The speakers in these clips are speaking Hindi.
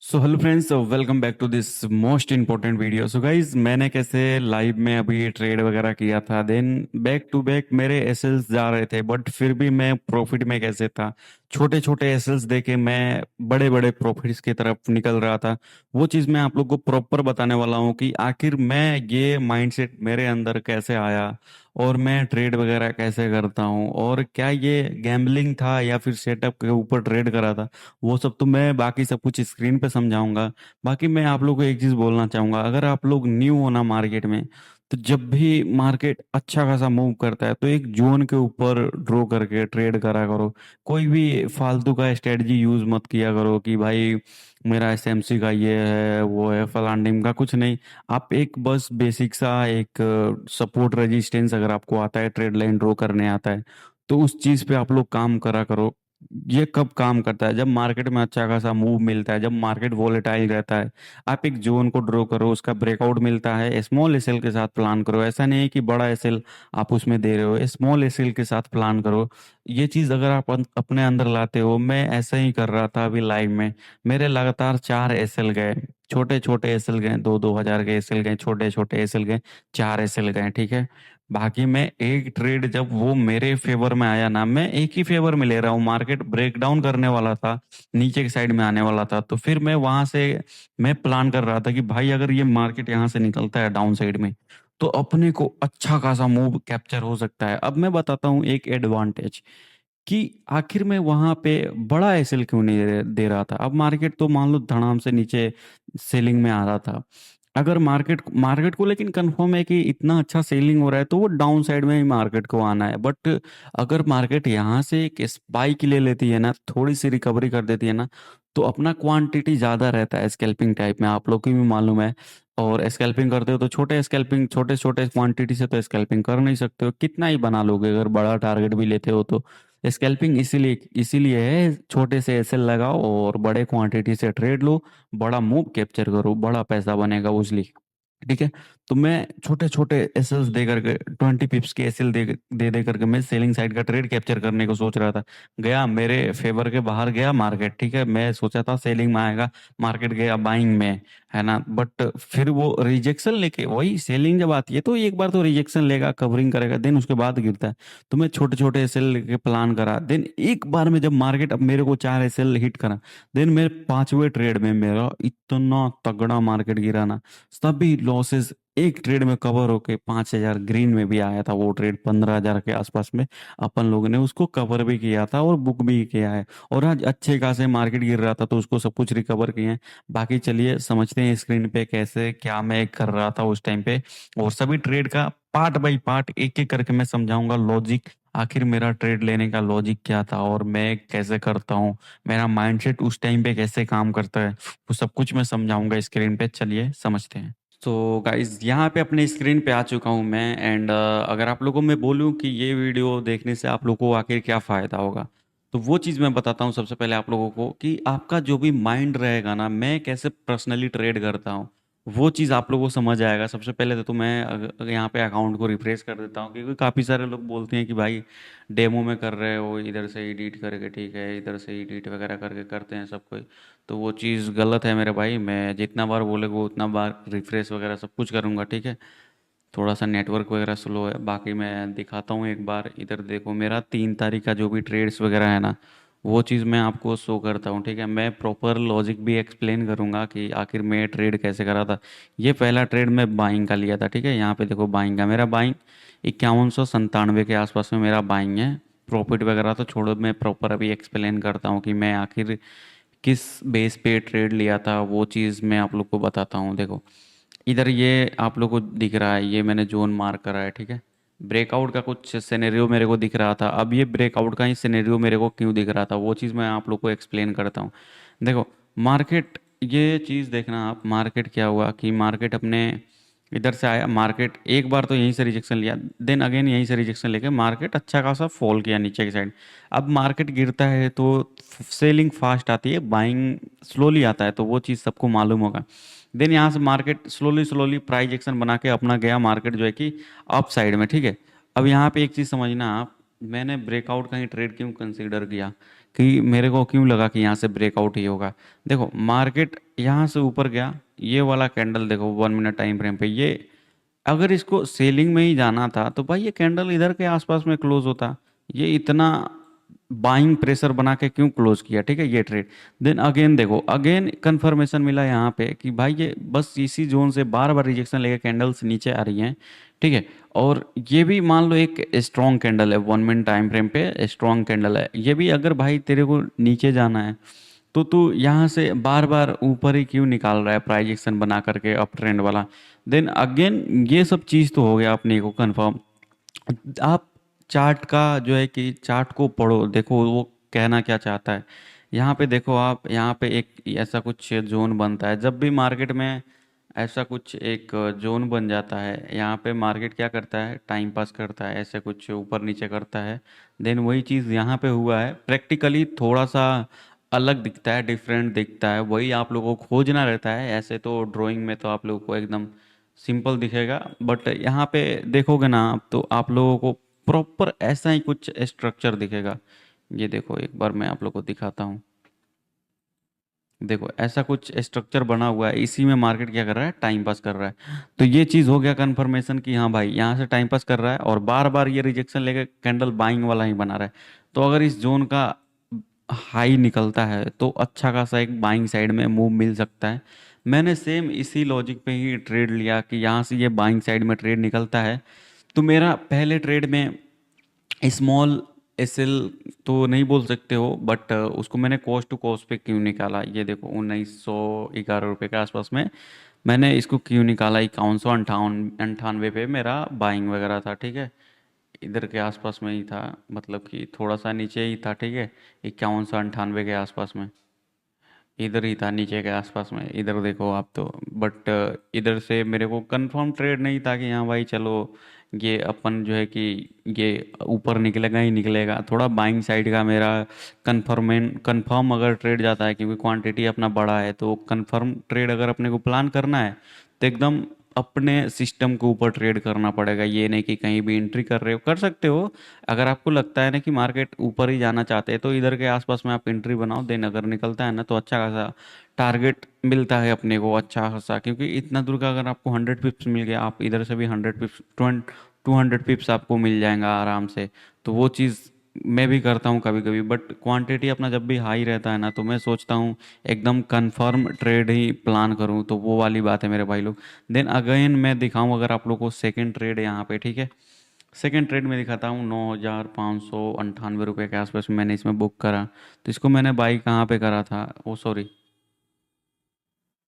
So hello friends, welcome back to this most important video. So guys, मैंने कैसे लाइव में अभी ट्रेड वगैरह किया था, देन बैक टू बैक मेरे एसएल्स जा रहे थे, बट फिर भी मैं प्रॉफिट में कैसे था। छोटे छोटे एसएल्स देके मैं बड़े बड़े प्रॉफिट्स की तरफ निकल रहा था। वो चीज़ मैं आप लोग को प्रॉपर बताने वाला हूँ कि आखिर मैं ये माइंडसेट मेरे अंदर कैसे आया और मैं ट्रेड वगैरह कैसे करता हूँ, और क्या ये गैम्बलिंग था या फिर सेटअप के ऊपर ट्रेड करा था। वो सब तो मैं बाकी सब कुछ स्क्रीन पे समझाऊंगा। बाकी मैं आप लोग को एक चीज बोलना चाहूंगा, अगर आप लोग न्यू हो ना मार्केट में, तो जब भी मार्केट अच्छा खासा मूव करता है तो एक जोन के ऊपर ड्रॉ करके ट्रेड करा करो। कोई भी फालतू का स्ट्रेटजी यूज मत किया करो कि भाई मेरा एसएमसी का ये है वो है फलान का, कुछ नहीं। आप एक बस बेसिक सा एक सपोर्ट रेजिस्टेंस अगर आपको आता है, ट्रेड लाइन ड्रॉ करने आता है, तो उस चीज पे आप लोग काम करा करो। ये कब काम करता है? जब मार्केट में अच्छा खासा मूव मिलता है, जब मार्केट वोलेटाइल रहता है। आप एक जोन को ड्रॉ करो, उसका ब्रेकआउट मिलता है, स्मॉल एसएल के साथ प्लान करो। ऐसा नहीं है कि बड़ा एसएल आप उसमें दे रहे हो, स्मॉल एसएल के साथ प्लान करो। ये चीज अगर आप अपने अंदर लाते हो, मैं ऐसा ही कर रहा था अभी लाइव में। मेरे लगातार 4 एसएल गए, छोटे छोटे एसएल गए, 2-2 हजार के एसएल गए, छोटे छोटे एसएल गए, 4 एसएल गए, ठीक है। बाकी मैं एक ट्रेड जब वो मेरे फेवर में आया ना, मैं एक ही फेवर में ले रहा हूँ, मार्केट ब्रेक डाउन करने वाला था, नीचे की साइड में आने वाला था, तो फिर मैं वहां से मैं प्लान कर रहा था कि भाई अगर ये मार्केट यहाँ से निकलता है डाउन साइड में, तो अपने को अच्छा खासा मूव कैप्चर हो सकता है। अब मैं बताता हूँ एक एडवांटेज कि आखिर में वहां पे बड़ा एसएल क्यों नहीं दे रहा था। अब मार्केट तो मान लो धड़ाम से नीचे सेलिंग में आ रहा था। अगर मार्केट मार्केट को लेकिन कंफर्म है कि इतना अच्छा सेलिंग हो रहा है, तो वो डाउन साइड में ही मार्केट को आना है। बट अगर मार्केट यहाँ से एक स्पाइक ले लेती है ना, थोड़ी सी रिकवरी कर देती है ना, तो अपना क्वांटिटी ज्यादा रहता है स्कैल्पिंग टाइप में, आप लोग को भी मालूम है। और स्कैल्पिंग करते हो तो छोटे स्कैल्पिंग, छोटे छोटे क्वांटिटी से तो स्कैल्पिंग कर नहीं सकते हो, कितना ही बना लोगे अगर बड़ा टारगेट भी लेते हो तो। स्कैल्पिंग इसीलिए इसीलिए है, छोटे से एसएल लगाओ और बड़े क्वांटिटी से ट्रेड लो, बड़ा मूव कैप्चर करो, बड़ा पैसा बनेगा उजली। ठीक है। तो मैं छोटे छोटे एसएल्स दे करके 20 पिप्स के एसएल दे करके मैं सेलिंग साइड का ट्रेड कैप्चर करने को सोच रहा था। गया मेरे फेवर के बाहर गया मार्केट, ठीक है, मैं सोचा था सेलिंग में आएगा, मार्केट गया बाइंग में, है ना। बट फिर वो रिजेक्शन लेके, वही सेलिंग जब आती है तो एक बार तो रिजेक्शन लेगा, कवरिंग करेगा, देन उसके बाद गिरता है। तो मैं छोटे छोटे एसएल लेके प्लान करा, देन एक बार में जब मार्केट अब मेरे को 4 एसएल हिट करा, देन मेरे 5वें ट्रेड में मेरा इतना तगड़ा मार्केट गिरा ना, सभी लॉसेस एक ट्रेड में कवर होके 5 हजार ग्रीन में भी आया था। वो ट्रेड 15 हजार के आसपास में अपन लोगों ने उसको कवर भी किया था और बुक भी किया है। और आज अच्छे खासे मार्केट गिर रहा था तो उसको सब कुछ रिकवर किए हैं। बाकी चलिए समझते हैं स्क्रीन पे कैसे क्या मैं कर रहा था उस टाइम पे, और सभी ट्रेड का पार्ट बाय पार्ट एक एक करके मैं समझाऊंगा लॉजिक। आखिर मेरा ट्रेड लेने का लॉजिक क्या था और मैं कैसे करता हूँ, मेरा माइंडसेट उस टाइम पे कैसे काम करता है, वो सब कुछ मैं समझाऊंगा स्क्रीन पे। चलिए समझते हैं। तो गाइज, यहाँ पे अपने स्क्रीन पे आ चुका हूँ मैं, एंड अगर आप लोगों में बोलूँ कि ये वीडियो देखने से आप लोगों को आखिर क्या फ़ायदा होगा, तो वो चीज़ मैं बताता हूँ सबसे पहले आप लोगों को कि आपका जो भी माइंड रहेगा ना, मैं कैसे पर्सनली ट्रेड करता हूँ, वो चीज़ आप लोगों को समझ आएगा। सबसे पहले तो मैं यहाँ पे अकाउंट को रिफ्रेश कर देता हूँ, क्योंकि काफ़ी सारे लोग बोलते हैं कि भाई डेमो में कर रहे हो, इधर से एडिट करके, ठीक है, इधर से एडिट वगैरह करके करते हैं सब कोई। तो वो चीज़ गलत है मेरे भाई, मैं जितना बार बोलेगा उतना बार रिफ्रेश वगैरह सब कुछ करूँगा, ठीक है। थोड़ा सा नेटवर्क वगैरह स्लो है। बाकी मैं दिखाता हूँ एक बार, इधर देखो मेरा 3 तारीख का जो भी ट्रेड्स वगैरह है ना, वो चीज़ मैं आपको शो करता हूँ, ठीक है। मैं प्रॉपर लॉजिक भी एक्सप्लेन करूँगा कि आखिर मैं ट्रेड कैसे करा था। ये पहला ट्रेड मैं बाइंग का लिया था, ठीक है। यहाँ पे देखो बाइंग का मेरा बाइंग 5197 के आसपास में मेरा बाइंग है। प्रॉफिट वगैरह तो छोड़ो, मैं प्रॉपर अभी एक्सप्लेन करता हूँ कि मैं आखिर किस बेस पे ट्रेड लिया था, वो चीज़ मैं आप लोग को बताता हूँ। देखो इधर ये आप लोग को दिख रहा है, ये मैंने जोन मार्क करा है, ठीक है। ब्रेकआउट का कुछ सिनेरियो मेरे को दिख रहा था, अब ये ब्रेकआउट का ही सिनेरियो मेरे को क्यों दिख रहा था, वो चीज़ मैं आप लोग को एक्सप्लेन करता हूँ। देखो मार्केट, ये चीज़ देखना आप, मार्केट क्या हुआ कि मार्केट अपने इधर से आया, मार्केट एक बार तो यहीं से रिजेक्शन लिया, देन अगेन यहीं से रिजेक्शन लेके मार्केट अच्छा खासा फॉल किया नीचे की साइड। अब मार्केट गिरता है तो सेलिंग फास्ट आती है, बाइंग स्लोली आता है, तो वो चीज़ सबको मालूम होगा। देन यहाँ से market slowly slowly price action बना के अपना गया मार्केट जो है कि अप साइड में, ठीक है। अब यहाँ पे एक चीज़ समझना आप, मैंने ब्रेकआउट का ही ट्रेड क्यों कंसीडर किया, कि मेरे को क्यों लगा कि यहाँ से ब्रेकआउट ही होगा। देखो मार्केट यहाँ से ऊपर गया, ये वाला कैंडल देखो 1 मिनट टाइम फ्रेम पे, ये अगर इसको सेलिंग में ही जाना था तो भाई ये कैंडल इधर के आसपास में क्लोज होता। ये इतना बाइंग प्रेशर बना के क्यों क्लोज किया, ठीक है, ये ट्रेड। देन अगेन देखो, अगेन कंफर्मेशन मिला यहाँ पे कि भाई ये बस इसी जोन से बार बार रिजेक्शन लेके कैंडल्स नीचे आ रही हैं, ठीक है। और ये भी मान लो एक स्ट्रॉन्ग कैंडल है, 1 मिनट टाइम फ्रेम पे स्ट्रॉन्ग कैंडल है, ये भी अगर भाई तेरे को नीचे जाना है तो तू यहाँ से बार बार ऊपर ही क्यों निकाल रहा है प्राइस एक्शन बना करके अप ट्रेंड वाला। देन अगेन ये सब चीज़ तो हो गया अपने को कंफर्म। आप चार्ट का जो है कि चार्ट को पढ़ो, देखो वो कहना क्या चाहता है। यहाँ पे देखो आप, यहाँ पे एक ऐसा कुछ जोन बनता है जब भी मार्केट में ऐसा कुछ एक जोन बन जाता है, यहाँ पे मार्केट क्या करता है, टाइम पास करता है, ऐसे कुछ ऊपर नीचे करता है। देन वही चीज़ यहाँ पे हुआ है, प्रैक्टिकली थोड़ा सा अलग दिखता है, डिफरेंट दिखता है, वही आप लोगों को खोजना रहता है। ऐसे तो ड्राइंग में तो आप लोगों को एकदम सिंपल दिखेगा, बट यहाँ पे देखोगे ना आप तो आप लोगों को प्रॉपर ऐसा ही कुछ स्ट्रक्चर दिखेगा। ये देखो एक बार मैं आप लोगों को दिखाता हूँ। देखो ऐसा कुछ स्ट्रक्चर बना हुआ है, इसी में मार्केट क्या कर रहा है, टाइम पास कर रहा है। तो ये चीज़ हो गया कंफर्मेशन कि हाँ भाई यहाँ से टाइम पास कर रहा है और बार बार ये रिजेक्शन लेके कैंडल बाइंग वाला ही बना रहा है। तो अगर इस जोन का हाई निकलता है तो अच्छा खासा एक बाइंग साइड में मूव मिल सकता है। मैंने सेम इसी लॉजिक पे ही ट्रेड लिया कि यहाँ से ये बाइंग साइड में ट्रेड निकलता है। तो मेरा पहले ट्रेड में स्मॉल एसएल तो नहीं बोल सकते हो, बट उसको मैंने कॉस्ट टू कॉस्ट पे क्यों निकाला, ये देखो 1911 रुपये के आसपास में मैंने इसको क्यों निकाला। 5198 पे मेरा बाइंग वगैरह था, ठीक है, इधर के आसपास में ही था, मतलब कि थोड़ा सा नीचे ही था, ठीक है, 5198 के आसपास में, इधर ही था नीचे के आसपास में, इधर देखो आप तो। बट इधर से मेरे को कंफर्म ट्रेड नहीं था कि हाँ भाई चलो ये अपन जो है कि ये ऊपर निकलेगा ही निकलेगा, थोड़ा बाइंग साइड का मेरा कंफर्म अगर ट्रेड जाता है, क्योंकि क्वांटिटी अपना बड़ा है, तो कंफर्म ट्रेड अगर अपने को प्लान करना है तो एकदम अपने सिस्टम के ऊपर ट्रेड करना पड़ेगा। ये नहीं कि कहीं भी एंट्री कर रहे हो, कर सकते हो अगर आपको लगता है ना कि मार्केट ऊपर ही जाना चाहते हैं तो इधर के आसपास में आप एंट्री बनाओ। देन अगर निकलता है ना तो अच्छा खासा टारगेट मिलता है अपने को, अच्छा खासा, क्योंकि इतना दूर का अगर आपको 100 पिप्स मिल गया, आप इधर से भी 100 पिप्स 200 पिप्स आपको मिल जाएगा आराम से। तो वो चीज़ मैं भी करता हूँ कभी कभी, बट क्वांटिटी अपना जब भी हाई रहता है ना तो मैं सोचता हूँ एकदम कंफर्म ट्रेड ही प्लान करूँ, तो वो वाली बात है मेरे भाई लोग। देन अगेन मैं दिखाऊं अगर आप लोग को सेकंड ट्रेड यहाँ पे, ठीक है, सेकंड ट्रेड में दिखाता हूँ 9598 रुपये के आसपास मैंने इसमें बुक करा। तो इसको मैंने बाई कहाँ पे करा था, ओ सॉरी,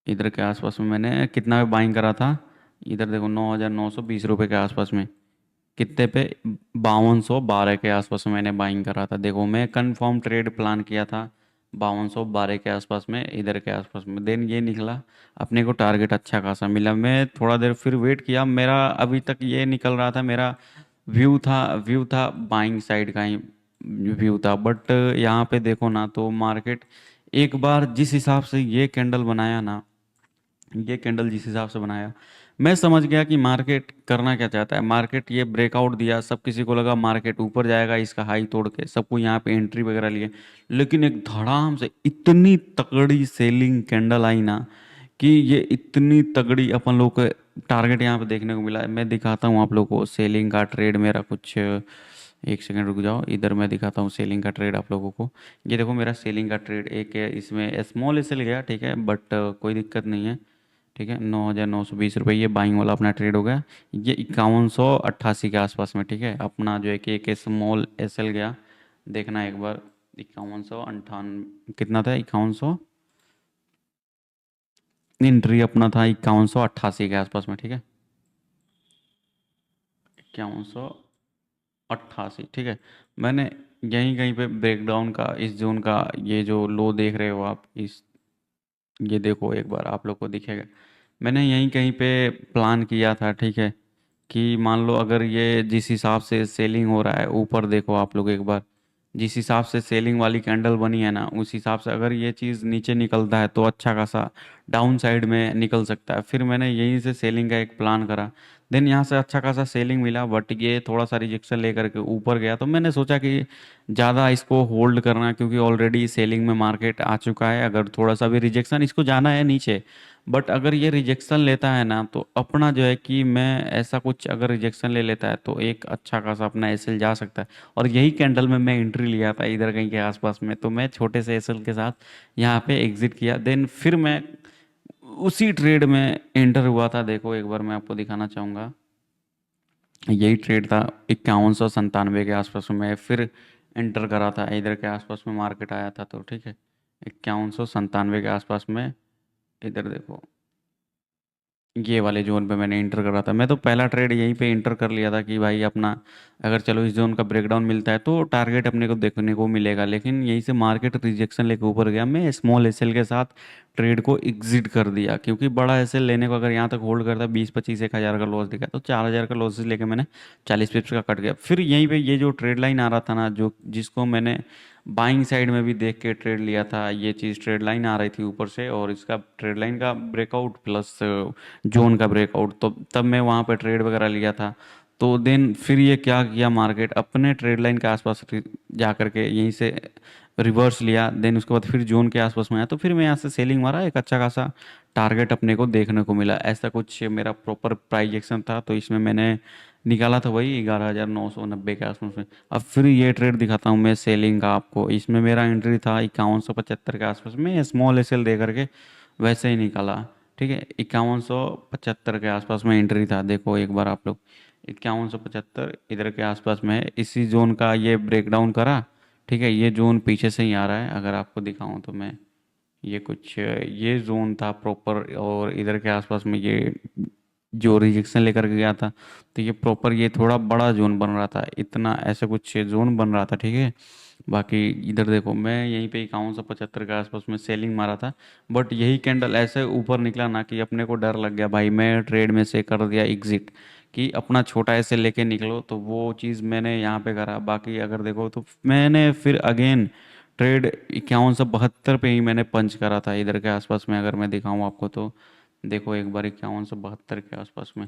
इधर के आसपास में मैंने कितना पे बाइंग करा था, इधर देखो 9920 रुपये के आसपास में, कितने पे, 5212 के आसपास में मैंने बाइंग करा था। देखो मैं कंफर्म ट्रेड प्लान किया था 5212 के आसपास में, इधर के आसपास में। देन ये निकला, अपने को टारगेट अच्छा खासा मिला, मैं थोड़ा देर फिर वेट किया, मेरा अभी तक ये निकल रहा था, मेरा व्यू था बाइंग साइड का ही व्यू था। बट यहाँ पे देखो ना तो मार्केट एक बार जिस हिसाब से ये कैंडल बनाया ना, ये कैंडल जिस हिसाब से बनाया, मैं समझ गया कि मार्केट करना क्या चाहता है। मार्केट ये ब्रेकआउट दिया, सब किसी को लगा मार्केट ऊपर जाएगा इसका हाई तोड़ के, सबको यहाँ पे एंट्री वगैरह लिए, लेकिन एक धड़ाम से इतनी तगड़ी सेलिंग कैंडल आई ना कि ये इतनी तगड़ी अपन लोग को टारगेट यहाँ पे देखने को मिला। मैं दिखाता हूँ आप लोग को सेलिंग का ट्रेड मेरा कुछ, एक सेकंड रुक जाओ, इधर मैं दिखाता हूँ सेलिंग का ट्रेड आप लोगों को। ये देखो मेरा सेलिंग का ट्रेड एक है, इसमें स्मॉल एस एल गया, ठीक है, बट कोई दिक्कत नहीं है, ठीक है। 9920 रुपये ये बाइंग वाला अपना ट्रेड हो गया। ये 5188 के आसपास में, ठीक है, अपना जो है कि एक स्मॉल एस एल गया, देखना एक बार, 5198 कितना था, 5100 एंट्री अपना था 5188 के आसपास में, ठीक है, 5188, ठीक है। मैंने यहीं कहीं पे ब्रेकडाउन का इस जोन का, ये जो लो देख रहे हो आप, इस ये देखो एक बार आप लोग को दिखेगा, मैंने यहीं कहीं पे प्लान किया था, ठीक है, कि मान लो अगर ये जिस हिसाब से सेलिंग हो रहा है, ऊपर देखो आप लोग एक बार, जिस हिसाब से सेलिंग वाली कैंडल बनी है ना उस हिसाब से अगर ये चीज़ नीचे निकलता है तो अच्छा खासा डाउन साइड में निकल सकता है। फिर मैंने यहीं से सेलिंग का एक प्लान करा। देन यहाँ से अच्छा खासा सेलिंग मिला, बट ये थोड़ा सा रिजेक्शन लेकर के ऊपर गया, तो मैंने सोचा कि ज़्यादा इसको होल्ड करना, क्योंकि ऑलरेडी सेलिंग में मार्केट आ चुका है, अगर थोड़ा सा भी रिजेक्शन इसको जाना है नीचे, बट अगर ये रिजेक्शन लेता है ना तो अपना जो है कि मैं ऐसा कुछ, अगर रिजेक्शन ले लेता है तो एक अच्छा खासा अपना एसएल जा सकता है। और यही कैंडल में मैं एंट्री लिया था इधर कहीं के आसपास में, तो मैं छोटे से एसएल के साथ यहाँ पे एग्जिट किया। देन फिर मैं उसी ट्रेड में एंटर हुआ था। देखो एक बार मैं आपको दिखाना चाहूँगा, यही ट्रेड था 5197 के आसपास में, मैं फिर एंटर करा था इधर के आसपास में, मार्केट आया था तो ठीक है, 5197 के आसपास में। इधर देखो ये वाले जोन पे मैंने इंटर करा था। मैं तो पहला ट्रेड यहीं पे इंटर कर लिया था कि भाई अपना, अगर चलो इस जोन का ब्रेकडाउन मिलता है तो टारगेट अपने को देखने को मिलेगा, लेकिन यहीं से मार्केट रिजेक्शन लेके ऊपर गया, मैं स्मॉल एसएल के साथ ट्रेड को एग्जिट कर दिया, क्योंकि बड़ा एसएल लेने को अगर यहाँ तक होल्ड करता 20-25-1000 का लॉस दिखा, तो 4000 का लॉसेस लेके मैंने 40 पिप्स का कट गया। फिर यहीं पे ये जो ट्रेड लाइन आ रहा था ना, जो जिसको मैंने बाइंग साइड में भी देख के ट्रेड लिया था, ये चीज़ ट्रेड लाइन आ रही थी ऊपर से, और इसका ट्रेड लाइन का ब्रेकआउट प्लस जोन का ब्रेकआउट, तो तब मैं वहाँ पे ट्रेड वगैरह लिया था। तो देन फिर ये क्या किया, मार्केट अपने ट्रेड लाइन के आसपास जा करके यहीं से रिवर्स लिया। देन उसके बाद फिर जोन के आसपास में आया, तो फिर मैं यहाँ से सेलिंग मारा, एक अच्छा खासा टारगेट अपने को देखने को मिला। ऐसा कुछ मेरा प्रॉपर प्राइस एक्शन था, तो इसमें मैंने निकाला था वही 11,990 के आसपास में। अब फिर ये ट्रेड दिखाता हूँ मैं सेलिंग का आपको। इसमें मेरा एंट्री था 5175 के आसपास में, स्मॉल एस एल दे करके वैसे ही निकाला। ठीक है, 5175 के आसपास में एंट्री था। देखो एक बार आप लोग, 5175 इधर के आसपास में है, इसी जोन का ये ब्रेकडाउन करा। ठीक है, ये जोन पीछे से ही आ रहा है, अगर आपको दिखाऊं तो मैं, ये कुछ ये जोन था प्रॉपर, और इधर के आसपास में ये जो रिजेक्शन लेकर के गया था, तो ये प्रॉपर ये थोड़ा बड़ा जोन बन रहा था, इतना ऐसा कुछ जोन बन रहा था। ठीक है, बाकी इधर देखो मैं यहीं पे 5175 के आसपास में सेलिंग मारा था, बट यही कैंडल ऐसे ऊपर निकला ना कि अपने को डर लग गया भाई, मैं ट्रेड में से कर दिया एग्जिट, कि अपना छोटा ऐसे लेके निकलो, तो वो चीज़ मैंने यहाँ पे करा। बाकी अगर देखो तो मैंने फिर अगेन ट्रेड 5172 पे ही मैंने पंच करा था इधर के आसपास में, अगर मैं दिखाऊं आपको तो देखो एक बार 5172 के आसपास में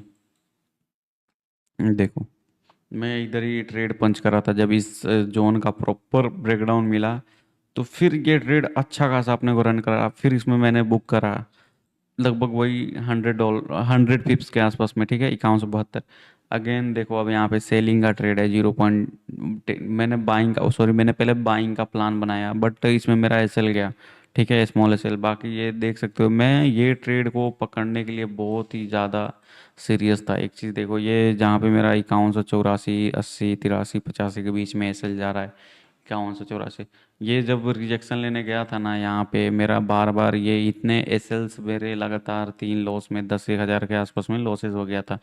देखो, मैं इधर ही ट्रेड पंच करा था जब इस जोन का प्रॉपर ब्रेकडाउन मिला, तो फिर ये ट्रेड अच्छा खासा अपने को रन करा। फिर इसमें मैंने बुक करा लगभग वही $100, 100 पिप्स के आसपास में। ठीक है, 5172। अगेन देखो अब यहाँ पे सेलिंग का ट्रेड है 0. मैंने बाइंग का, सॉरी, मैंने पहले बाइंग का प्लान बनाया, बट इसमें मेरा एसएल गया। ठीक है, स्मॉल एसएल। बाकी ये देख सकते हो, मैं ये ट्रेड को पकड़ने के लिए बहुत ही ज़्यादा सीरियस था। एक चीज़ देखो, ये जहाँ पे मेरा 5184, 80, 83, 85 के बीच में एसएल जा रहा है, 5184, ये जब रिजेक्शन लेने गया था ना, यहाँ पे मेरा बार बार ये इतने एसएल्स मेरे लगातार 3 लॉस में 10-1 हज़ार के आसपास में लॉसेस हो गया था,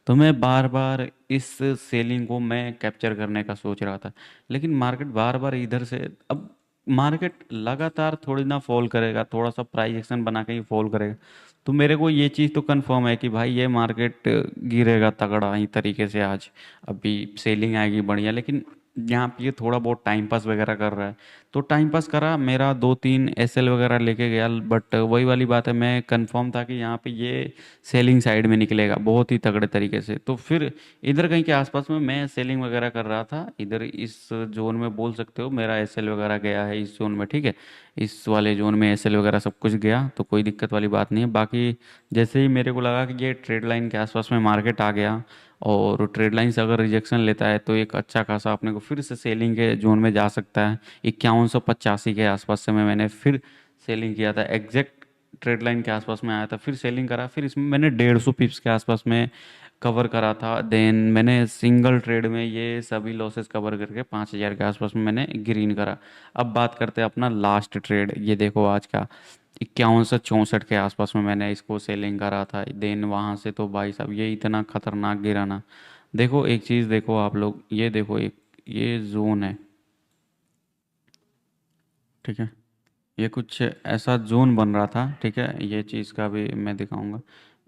तो मैं बार बार इस सेलिंग को मैं कैप्चर करने का सोच रहा था। लेकिन मार्केट बार बार इधर से, अब मार्केट लगातार थोड़ी ना फॉल करेगा, थोड़ा सा प्राइस एक्शन बना के ही फॉल करेगा, तो मेरे को ये चीज़ तो कंफर्म है कि भाई ये मार्केट गिरेगा तगड़ा ही तरीके से आज। अभी सेलिंग आएगी बढ़िया, लेकिन यहाँ पे ये थोड़ा बहुत टाइम पास वगैरह कर रहा है, तो टाइम पास करा, मेरा 2-3 एसएल वगैरह लेके गया, बट वही वाली बात है, मैं कंफर्म था कि यहाँ पे ये सेलिंग साइड में निकलेगा बहुत ही तगड़े तरीके से। तो फिर इधर कहीं के आसपास में मैं सेलिंग वगैरह कर रहा था, इधर इस जोन में बोल सकते हो मेरा एसएल वगैरह गया है इस जोन में। ठीक है, इस वाले जोन में एसएल वगैरह सब कुछ गया, तो कोई दिक्कत वाली बात नहीं है। बाकी जैसे ही मेरे को लगा कि ये ट्रेड लाइन के आसपास में मार्केट आ गया, और ट्रेड लाइन से अगर रिजेक्शन लेता है, तो एक अच्छा खासा अपने को फिर से सेलिंग के जोन में जा सकता है। 5185 के आसपास से मैंने फिर सेलिंग किया था, एग्जैक्ट ट्रेड लाइन के आसपास में आया था, फिर सेलिंग करा, फिर इसमें मैंने 150 पिप्स के आसपास में कवर करा था। देन मैंने सिंगल ट्रेड में ये सभी लॉसेस कवर करके 5000 के आसपास में मैंने ग्रीन करा। अब बात करते हैं अपना लास्ट ट्रेड, ये देखो आज का 5164 के आसपास में मैंने इसको सेलिंग करा था। देन वहाँ से तो भाई साहब ये इतना खतरनाक गिरा ना। देखो एक चीज़ देखो आप लोग, ये देखो एक ये जोन है। ठीक है, ये कुछ ऐसा जोन बन रहा था। ठीक है, ये चीज़ का भी मैं दिखाऊंगा,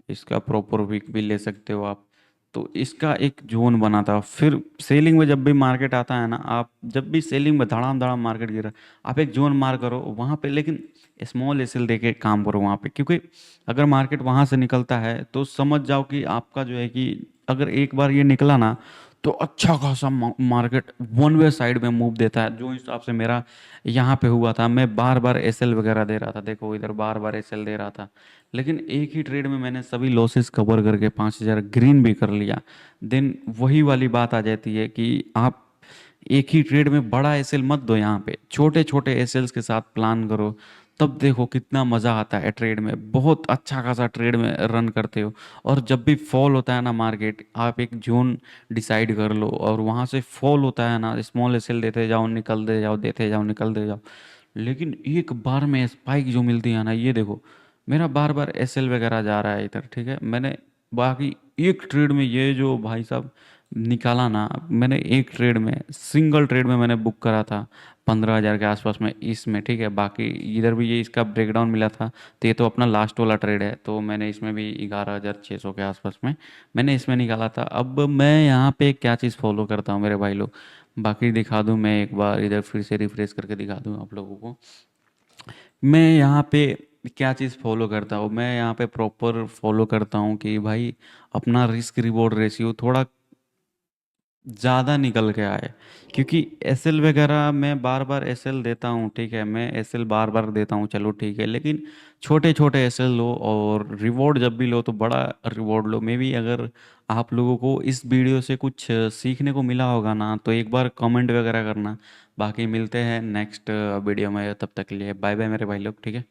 इसका प्रॉपर विक भी ले सकते हो आप। तो इसका एक जोन बना था, फिर सेलिंग में जब भी मार्केट आता है ना, आप जब भी सेलिंग में धड़ाम धड़ाम मार्केट गिरा, आप एक जोन मार करो वहाँ पे, लेकिन स्मॉल एसएल देके काम करो वहाँ पे, क्योंकि अगर मार्केट वहाँ से निकलता है तो समझ जाओ कि आपका जो है कि अगर एक बार ये निकला ना तो अच्छा खासा मार्केट वन वे साइड में मूव देता है। जो हिसाब से मेरा यहाँ पे हुआ था, मैं बार बार एसएल वगैरह दे रहा था, देखो इधर बार बार एसएल दे रहा था, लेकिन एक ही ट्रेड में मैंने सभी लॉसेस कवर करके 5,000 ग्रीन भी कर लिया। देन वही वाली बात आ जाती है कि आप एक ही ट्रेड में बड़ा एसएल मत दो, यहाँ पे छोटे छोटे एसएल्स के साथ प्लान करो, तब देखो कितना मज़ा आता है ट्रेड में, बहुत अच्छा खासा ट्रेड में रन करते हो। और जब भी फॉल होता है ना मार्केट, आप एक जोन डिसाइड कर लो और वहाँ से फॉल होता है ना, स्मॉल एसएल देते जाओ निकलते जाओ, देते जाओ निकलते जाओ। लेकिन एक बार में स्पाइक जो मिलती है ना, ये देखो मेरा बार बार एसएल वगैरह जा रहा है इधर, ठीक है, मैंने बाकी एक ट्रेड में ये जो भाई साहब निकाला ना, मैंने एक ट्रेड में, सिंगल ट्रेड में मैंने बुक करा था 15,000 के आसपास में इसमें, ठीक है। बाकी इधर भी ये इसका ब्रेकडाउन मिला था, तो ये तो अपना लास्ट वाला ट्रेड है, तो मैंने इसमें भी 11,600 के आसपास में मैंने इसमें निकाला था। अब मैं यहाँ पे क्या चीज़ फॉलो करता हूँ मेरे भाई लोग, बाकी दिखा दूँ मैं एक बार इधर फिर से रिफ्रेश करके दिखा दूँ आप लोगों को। मैं यहाँ पे क्या चीज़ फॉलो करता हूँ, मैं यहाँ पे प्रॉपर फॉलो करता हूँ कि भाई अपना रिस्क रिवॉर्ड रेशियो थोड़ा ज़्यादा निकल के आए। क्योंकि एसएल वगैरह मैं बार बार एसएल देता हूँ, ठीक है, मैं एसएल बार बार देता हूँ, चलो ठीक है, लेकिन छोटे छोटे एसएल लो और रिवॉर्ड जब भी लो तो बड़ा रिवॉर्ड लो। मे बी अगर आप लोगों को इस वीडियो से कुछ सीखने को मिला होगा ना, तो एक बार कमेंट वगैरह करना। बाकी मिलते हैं नेक्स्ट वीडियो में, तब तक के लिए बाय बाय मेरे भाई लोग, ठीक है।